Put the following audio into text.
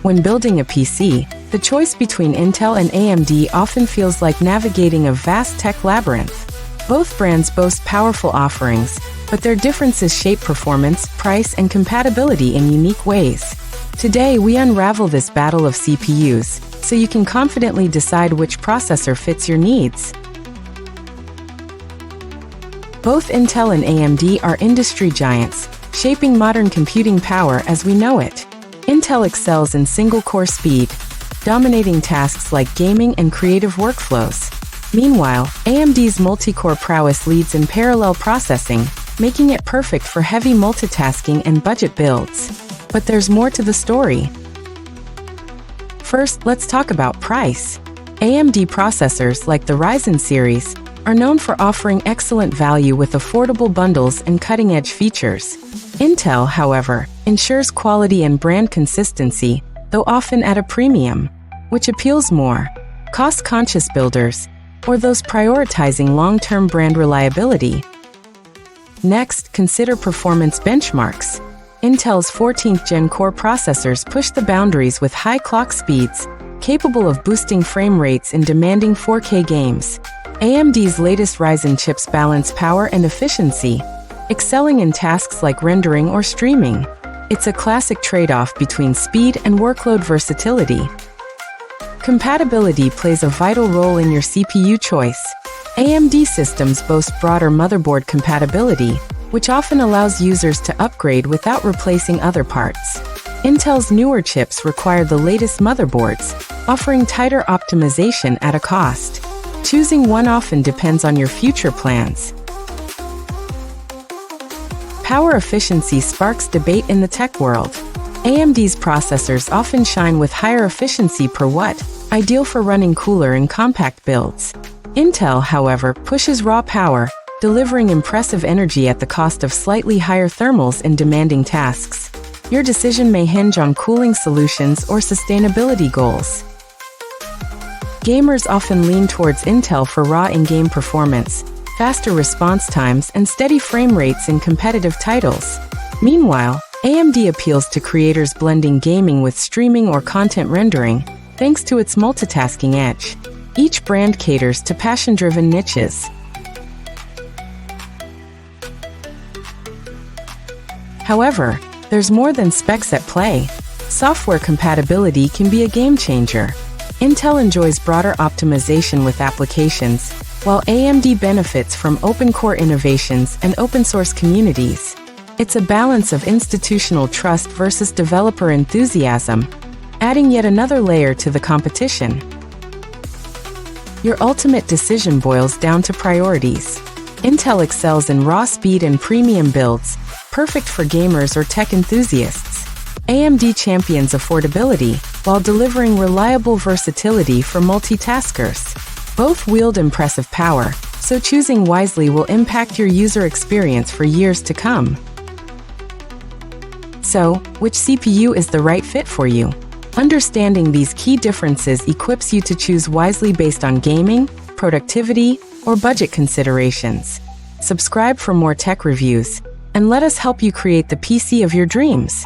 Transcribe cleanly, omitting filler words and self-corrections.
When building a PC, the choice between Intel and AMD often feels like navigating a vast tech labyrinth. Both brands boast powerful offerings, but their differences shape performance, price, and compatibility in unique ways. Today, we unravel this battle of CPUs, so you can confidently decide which processor fits your needs. Both Intel and AMD are industry giants, shaping modern computing power as we know it. Intel excels in single-core speed, dominating tasks like gaming and creative workflows. Meanwhile, AMD's multi-core prowess leads in parallel processing, making it perfect for heavy multitasking and budget builds. But there's more to the story. First, let's talk about price. AMD processors like the Ryzen series are known for offering excellent value with affordable bundles and cutting-edge features. Intel, however, ensures quality and brand consistency, though often at a premium, which appeals more cost-conscious builders or those prioritizing long-term brand reliability. Next, consider performance benchmarks. Intel's 14th Gen Core processors push the boundaries with high clock speeds, capable of boosting frame rates in demanding 4K games. AMD's latest Ryzen chips balance power and efficiency, excelling in tasks like rendering or streaming. It's a classic trade-off between speed and workload versatility. Compatibility plays a vital role in your CPU choice. AMD systems boast broader motherboard compatibility, which often allows users to upgrade without replacing other parts. Intel's newer chips require the latest motherboards, offering tighter optimization at a cost. Choosing one often depends on your future plans. Power efficiency sparks debate in the tech world. AMD's processors often shine with higher efficiency per watt, ideal for running cooler and compact builds. Intel, however, pushes raw power, delivering impressive energy at the cost of slightly higher thermals in demanding tasks. Your decision may hinge on cooling solutions or sustainability goals. Gamers often lean towards Intel for raw in-game performance, faster response times, and steady frame rates in competitive titles. Meanwhile, AMD appeals to creators blending gaming with streaming or content rendering, thanks to its multitasking edge. Each brand caters to passion-driven niches. However, there's more than specs at play. Software compatibility can be a game-changer. Intel enjoys broader optimization with applications, while AMD benefits from open-core innovations and open-source communities. It's a balance of institutional trust versus developer enthusiasm, adding yet another layer to the competition. Your ultimate decision boils down to priorities. Intel excels in raw speed and premium builds, perfect for gamers or tech enthusiasts. AMD champions affordability, while delivering reliable versatility for multitaskers. Both wield impressive power, so choosing wisely will impact your user experience for years to come. So, which CPU is the right fit for you? Understanding these key differences equips you to choose wisely based on gaming, productivity, or budget considerations. Subscribe for more tech reviews, and let us help you create the PC of your dreams.